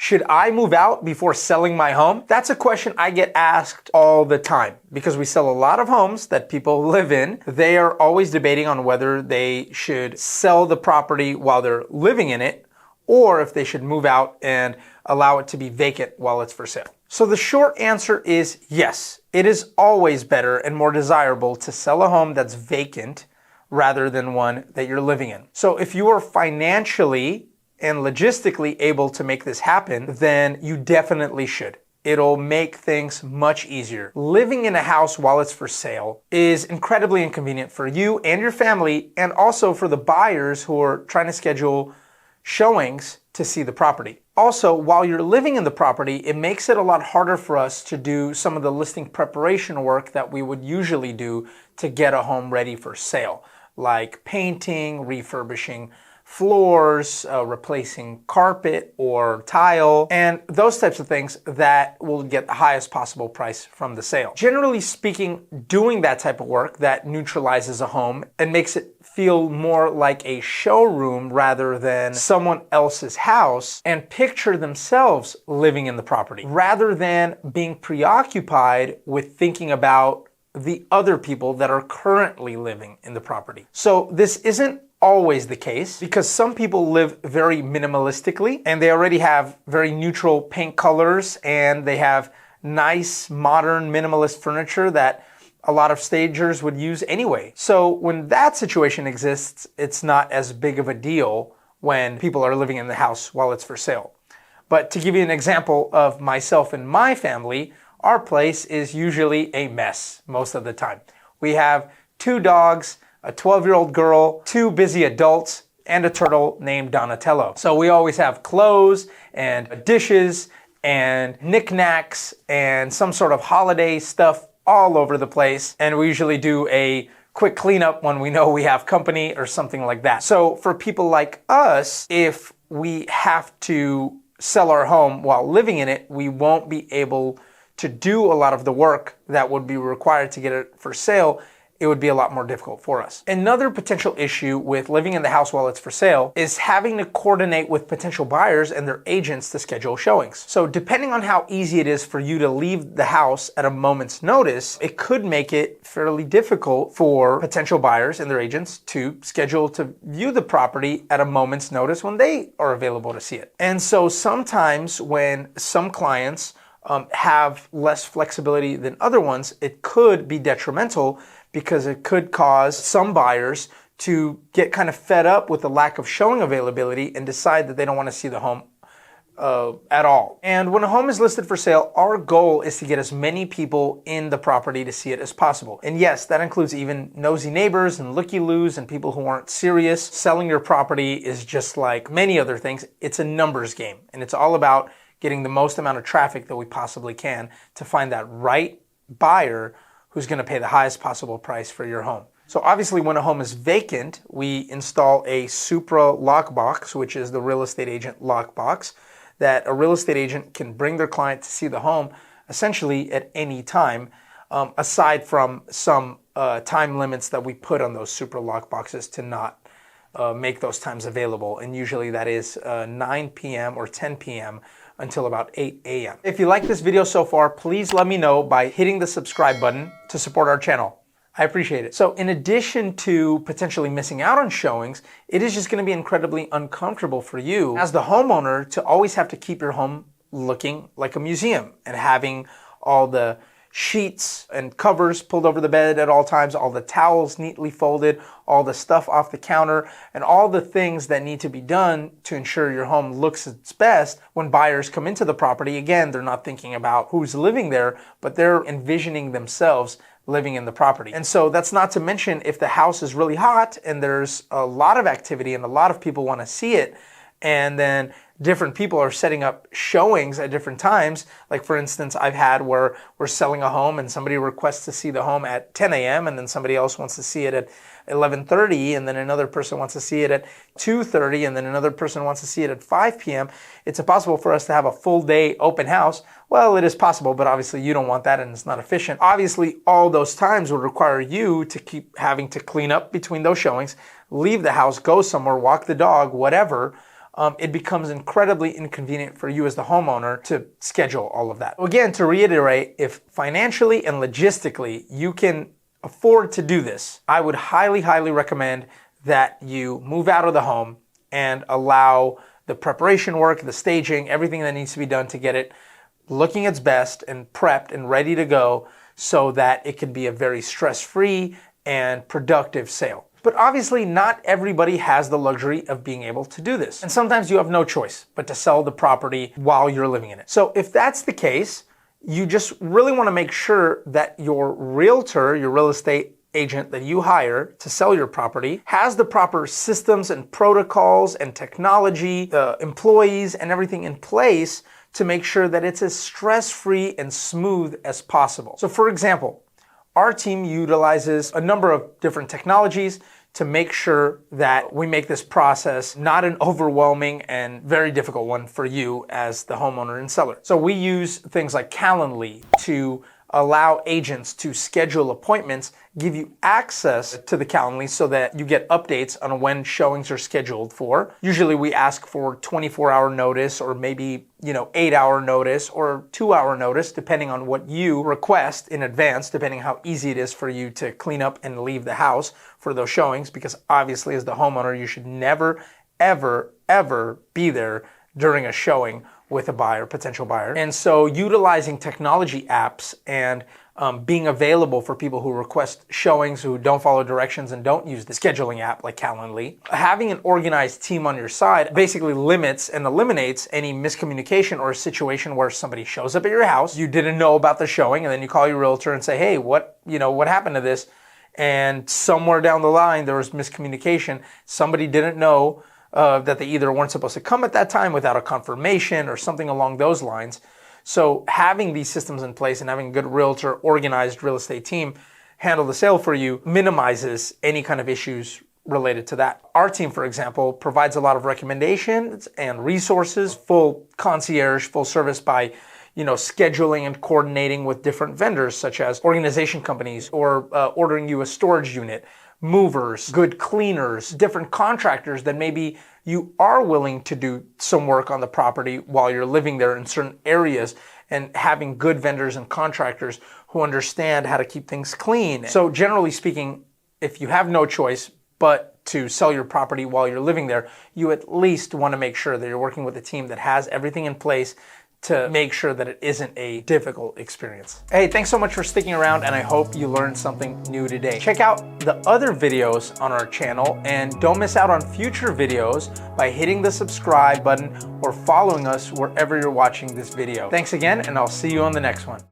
Should I move out before selling my home? That's a question I get asked all the time because we sell a lot of homes that people live in. They are always debating on whether they should sell the property while they're living in it or if they should move out and allow it to be vacant while it's for sale. So the short answer is yes. It is always better and more desirable to sell a home that's vacant rather than one that you're living in. So if you are financially and logistically able to make this happen, then you definitely should. It'll make things much easier. Living in a house while it's for sale is incredibly inconvenient for you and your family, and also for the buyers who are trying to schedule showings to see the property. Also, while you're living in the property, it makes it a lot harder for us to do some of the listing preparation work that we would usually do to get a home ready for sale, like painting, refurbishing floors, replacing carpet or tile, and those types of things that will get the highest possible price from the sale. Generally speaking, doing that type of work that neutralizes a home and makes it feel more like a showroom rather than someone else's house, and picture themselves living in the property rather than being preoccupied with thinking about the other people that are currently living in the property. So this isn't always the case because some people live very minimalistically and they already have very neutral paint colors and they have nice modern minimalist furniture that a lot of stagers would use anyway. So when that situation exists, it's not as big of a deal when people are living in the house while it's for sale. But to give you an example of myself and my family, our place is usually a mess most of the time. We have 2 dogs, a 12-year-old girl, 2 busy adults, and a turtle named Donatello. So we always have clothes and dishes and knickknacks and some sort of holiday stuff all over the place. And we usually do a quick cleanup when we know we have company or something like that. So for people like us, if we have to sell our home while living in it, we won't be able to do a lot of the work that would be required to get it for sale. It would be a lot more difficult for us. Another potential issue with living in the house while it's for sale is having to coordinate with potential buyers and their agents to schedule showings. So depending on how easy it is for you to leave the house at a moment's notice, it could make it fairly difficult for potential buyers and their agents to schedule to view the property at a moment's notice when they are available to see it. And so sometimes when some clients have less flexibility than other ones, it could be detrimental because it could cause some buyers to get kind of fed up with the lack of showing availability and decide that they don't want to see the home at all. And when a home is listed for sale, our goal is to get as many people in the property to see it as possible. And yes, that includes even nosy neighbors and looky-loos and people who aren't serious. Selling your property is just like many other things. It's a numbers game, and it's all about getting the most amount of traffic that we possibly can to find that right buyer who's going to pay the highest possible price for your home. So obviously when a home is vacant, we install a Supra lockbox, which is the real estate agent lockbox, that a real estate agent can bring their client to see the home essentially at any time, aside from some time limits that we put on those Supra lockboxes to not make those times available. And usually that is 9 p.m. or 10 p.m. until about 8 a.m. If you like this video so far, please let me know by hitting the subscribe button to support our channel. I appreciate it. So in addition to potentially missing out on showings, it is just going to be incredibly uncomfortable for you as the homeowner to always have to keep your home looking like a museum and having all the sheets and covers pulled over the bed at all times, all the towels neatly folded, all the stuff off the counter, and all the things that need to be done to ensure your home looks its best when buyers come into the property. Again, they're not thinking about who's living there, but they're envisioning themselves living in the property. And so that's not to mention if the house is really hot and there's a lot of activity and a lot of people want to see it, and then different people are setting up showings at different times. Like for instance, I've had where we're selling a home and somebody requests to see the home at 10 a.m. and then somebody else wants to see it at 11:30, and then another person wants to see it at 2:30, and then another person wants to see it at 5 p.m. It's impossible for us to have a full day open house. Well, it is possible, but obviously you don't want that and it's not efficient. Obviously, all those times would require you to keep having to clean up between those showings, leave the house, go somewhere, walk the dog, whatever, it becomes incredibly inconvenient for you as the homeowner to schedule all of that. Again, to reiterate, if financially and logistically you can afford to do this, I would highly, highly recommend that you move out of the home and allow the preparation work, the staging, everything that needs to be done to get it looking its best and prepped and ready to go so that it can be a very stress-free and productive sale. But obviously not everybody has the luxury of being able to do this. And sometimes you have no choice but to sell the property while you're living in it. So if that's the case, you just really want to make sure that your realtor, your real estate agent that you hire to sell your property has the proper systems and protocols and technology, employees and everything in place to make sure that it's as stress-free and smooth as possible. So for example, our team utilizes a number of different technologies to make sure that we make this process not an overwhelming and very difficult one for you as the homeowner and seller. So we use things like Calendly to allow agents to schedule appointments, give you access to the Calendly so that you get updates on when showings are scheduled for. Usually we ask for 24-hour notice or maybe 8-hour notice or 2-hour notice, depending on what you request in advance, depending on how easy it is for you to clean up and leave the house for those showings, because obviously as the homeowner, you should never, ever, ever be there during a showing with a buyer, potential buyer. And so utilizing technology apps and being available for people who request showings, who don't follow directions and don't use the scheduling app like Calendly, having an organized team on your side basically limits and eliminates any miscommunication or a situation where somebody shows up at your house, you didn't know about the showing, and then you call your realtor and say, hey, what happened to this? And somewhere down the line, there was miscommunication. Somebody didn't know that they either weren't supposed to come at that time without a confirmation or something along those lines. So having these systems in place and having a good realtor, organized real estate team handle the sale for you minimizes any kind of issues related to that. Our team, for example, provides a lot of recommendations and resources, full concierge, full service by scheduling and coordinating with different vendors such as organization companies or ordering you a storage unit, movers, good cleaners, different contractors that maybe you are willing to do some work on the property while you're living there in certain areas, and having good vendors and contractors who understand how to keep things clean. So generally speaking, if you have no choice but to sell your property while you're living there, you at least want to make sure that you're working with a team that has everything in place to make sure that it isn't a difficult experience. Hey, thanks so much for sticking around, and I hope you learned something new today. Check out the other videos on our channel and don't miss out on future videos by hitting the subscribe button or following us wherever you're watching this video. Thanks again, and I'll see you on the next one.